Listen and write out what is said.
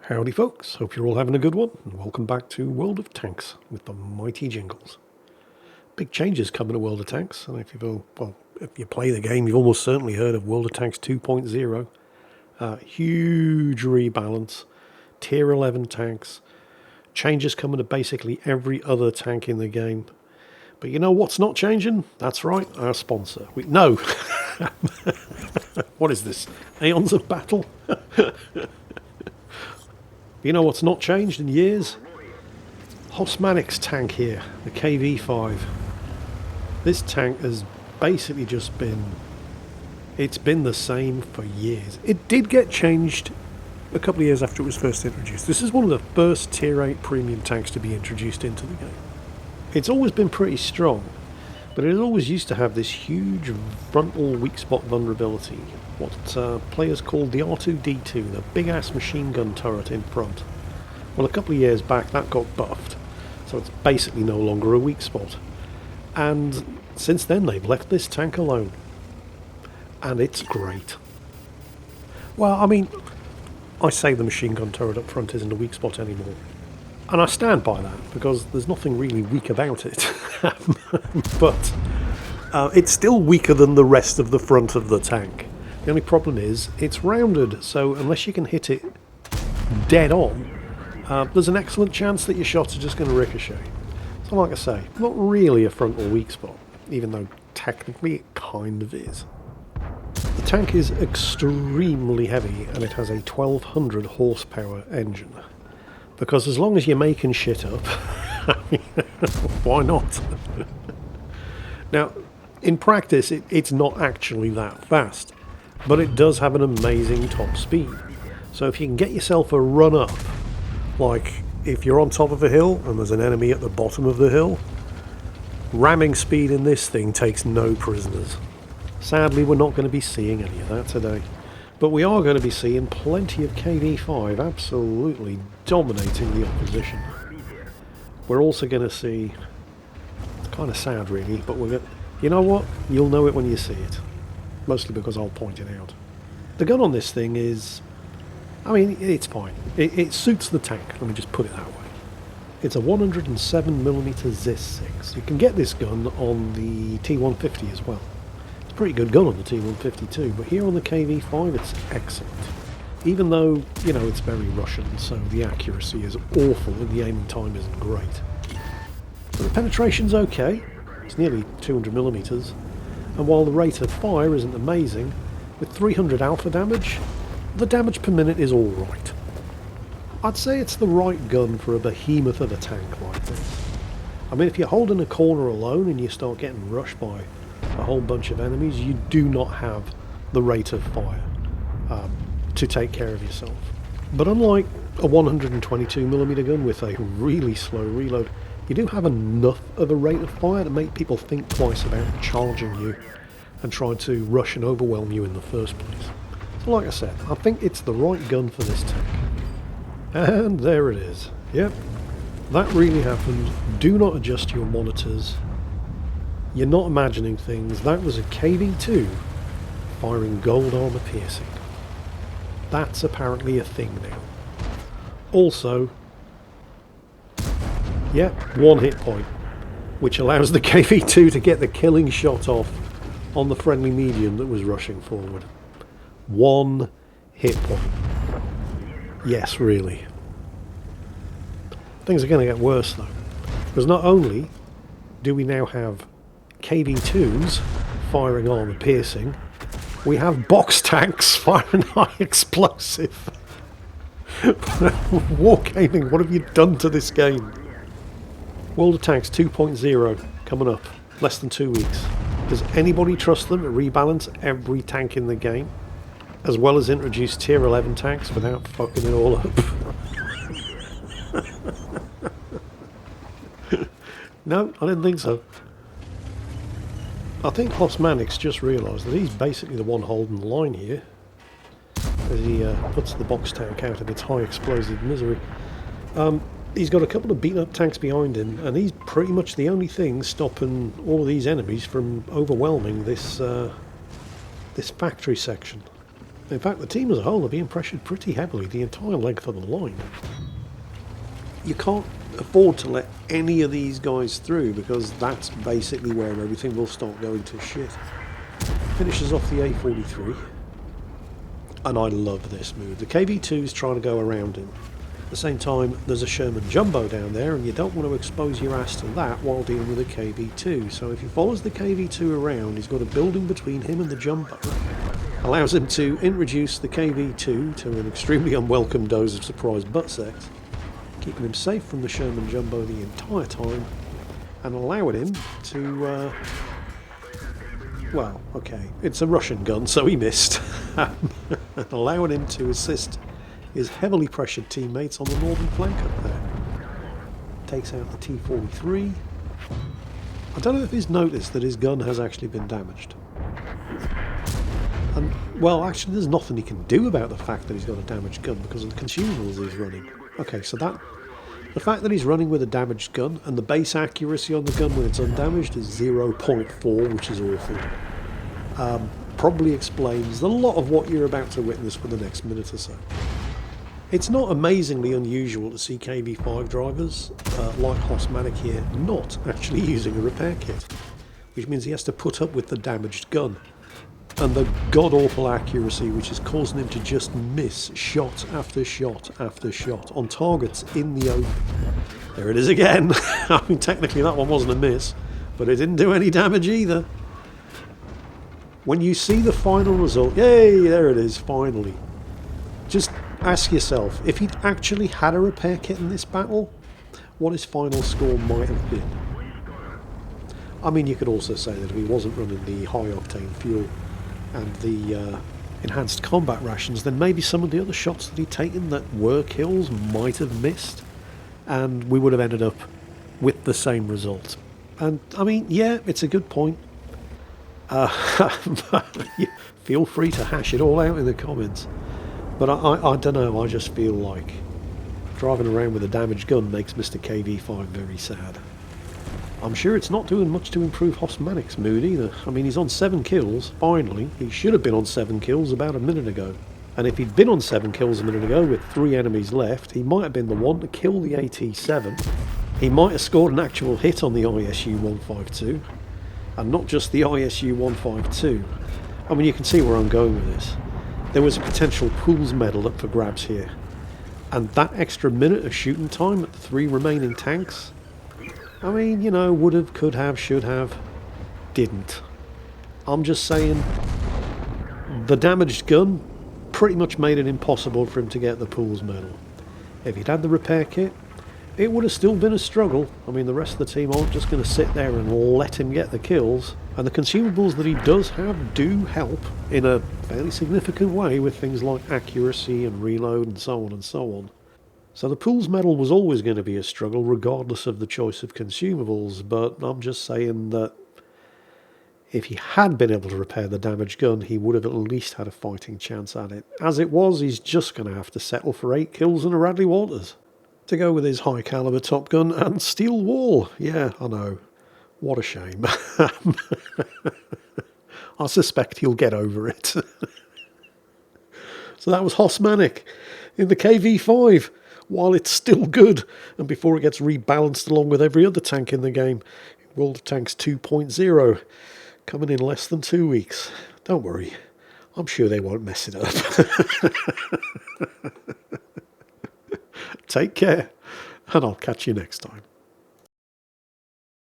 Howdy folks, hope you're all having a good one, and welcome back to World of Tanks with the mighty Jingles. Big changes coming to World of Tanks, and if you play the game, you've almost certainly heard of World of Tanks 2.0. Huge rebalance, tier 11 tanks, changes coming to basically every other tank in the game. But you know what's not changing? That's right, our sponsor. No! What is this? Aeons of Battle? You know what's not changed in years? Hosmanic's tank here, the KV5. This tank has basically just been... It's been the same for years. It did get changed a couple of years after it was first introduced. This is one of the first tier 8 premium tanks to be introduced into the game. It's always been pretty strong, but it always used to have this huge frontal weak spot vulnerability, what players called the R2-D2, the big-ass machine gun turret in front. Well, a couple of years back that got buffed, so it's basically no longer a weak spot. And since then they've left this tank alone. And it's great. Well, I mean, I say the machine gun turret up front isn't a weak spot anymore. And I stand by that, because there's nothing really weak about it. But it's still weaker than the rest of the front of the tank. The only problem is, it's rounded, so unless you can hit it dead on, there's an excellent chance that your shots are just going to ricochet. So like I say, not really a frontal weak spot, even though technically it kind of is. The tank is extremely heavy, and it has a 1200 horsepower engine. Because as long as you're making shit up, I mean, why not? Now, in practice, it's not actually that fast, but it does have an amazing top speed. So if you can get yourself a run up, like if you're on top of a hill and there's an enemy at the bottom of the hill, ramming speed in this thing takes no prisoners. Sadly, we're not going to be seeing any of that today. But we are going to be seeing plenty of KV5 absolutely dominating the opposition. We're also going to see, it's kind of sad really, but you know what? You'll know it when you see it. Mostly because I'll point it out. The gun on this thing is, I mean, it's fine. It suits the tank, let me just put it that way. It's a 107mm ZIS-6. You can get this gun on the T150 as well. Pretty good gun on the T150 too, but here on the KV5 it's excellent. Even though, you know, it's very Russian, so the accuracy is awful and the aiming time isn't great. But the penetration's okay, it's nearly 200mm, and while the rate of fire isn't amazing, with 300 alpha damage, the damage per minute is alright. I'd say it's the right gun for a behemoth of a tank like this. I mean, if you're holding a corner alone and you start getting rushed by a whole bunch of enemies, you do not have the rate of fire to take care of yourself. But unlike a 122mm gun with a really slow reload, you do have enough of a rate of fire to make people think twice about charging you and trying to rush and overwhelm you in the first place. So like I said, I think it's the right gun for this tank. And there it is. Yep, that really happened. Do not adjust your monitors. You're not imagining things. That was a KV2 firing gold armor piercing. That's apparently a thing now. Also, yep, 1 hit point, which allows the KV2 to get the killing shot off on the friendly medium that was rushing forward. 1 hit point. Yes, really. Things are going to get worse though, because not only do we now have KV2s firing armor piercing, we have box tanks firing high explosive. Wargaming, what have you done to this game? World of Tanks 2.0 coming up, less than 2 weeks. Does anybody trust them to rebalance every tank in the game, as well as introduce tier 11 tanks without fucking it all up? No, I didn't think so. I think Hosmanic's just realised that he's basically the one holding the line here as he puts the box tank out of its high explosive misery. He's got a couple of beaten up tanks behind him, and he's pretty much the only thing stopping all of these enemies from overwhelming this this factory section. In fact, the team as a whole are being pressured pretty heavily the entire length of the line. You can't afford to let any of these guys through because that's basically where everything will start going to shit. Finishes off the A43. And I love this move. The KV2 is trying to go around him. At the same time, there's a Sherman Jumbo down there, and you don't want to expose your ass to that while dealing with a KV2. So if he follows the KV2 around, he's got a building between him and the Jumbo. Allows him to introduce the KV2 to an extremely unwelcome dose of surprise butt sex, keeping him safe from the Sherman Jumbo the entire time, and allowing him to... well, okay, it's a Russian gun, so he missed. Allowing him to assist his heavily pressured teammates on the northern flank up there. Takes out the T-43. I don't know if he's noticed that his gun has actually been damaged. And, well, actually there's nothing he can do about the fact that he's got a damaged gun because of the consumables he's running. Okay, so that... the fact that he's running with a damaged gun and the base accuracy on the gun when it's undamaged is 0.4, which is awful. Probably explains a lot of what you're about to witness for the next minute or so. It's not amazingly unusual to see KV5 drivers, like Hosmanic here, not actually using a repair kit, which means he has to put up with the damaged gun and the god-awful accuracy which is causing him to just miss shot after shot after shot on targets in the open. There it is again. I mean, technically that one wasn't a miss, but it didn't do any damage either. When you see the final result, yay, there it is, finally. Just ask yourself, if he'd actually had a repair kit in this battle, what his final score might have been. I mean, you could also say that if he wasn't running the high-octane fuel and the enhanced combat rations, then maybe some of the other shots that he'd taken that were kills might have missed, and we would have ended up with the same result. And, I mean, yeah, it's a good point. Feel free to hash it all out in the comments. But I don't know, I just feel like driving around with a damaged gun makes Mr. KV5 very sad. I'm sure it's not doing much to improve Hosmanic's mood either. I mean, he's on 7 kills, finally. He should have been on 7 kills about a minute ago. And if he'd been on 7 kills a minute ago with 3 enemies left, he might have been the one to kill the AT-7. He might have scored an actual hit on the ISU-152. And not just the ISU-152. I mean, you can see where I'm going with this. There was a potential Pools medal up for grabs here. And that extra minute of shooting time at the 3 remaining tanks, I mean, you know, would have, could have, should have, didn't. I'm just saying, the damaged gun pretty much made it impossible for him to get the Pools medal. If he'd had the repair kit, it would have still been a struggle. I mean, the rest of the team aren't just going to sit there and let him get the kills. And the consumables that he does have do help in a fairly significant way with things like accuracy and reload and so on and so on. So the Pools medal was always going to be a struggle regardless of the choice of consumables, but I'm just saying that if he had been able to repair the damaged gun, he would have at least had a fighting chance at it. As it was, he's just going to have to settle for 8 kills and a Radley Walters to go with his high caliber Top Gun and steel wall. Yeah, I know. What a shame. I suspect he'll get over it. So that was Hosmanic in the KV5, while it's still good, and before it gets rebalanced along with every other tank in the game. World of Tanks 2.0, coming in less than 2 weeks. Don't worry, I'm sure they won't mess it up. Take care, and I'll catch you next time.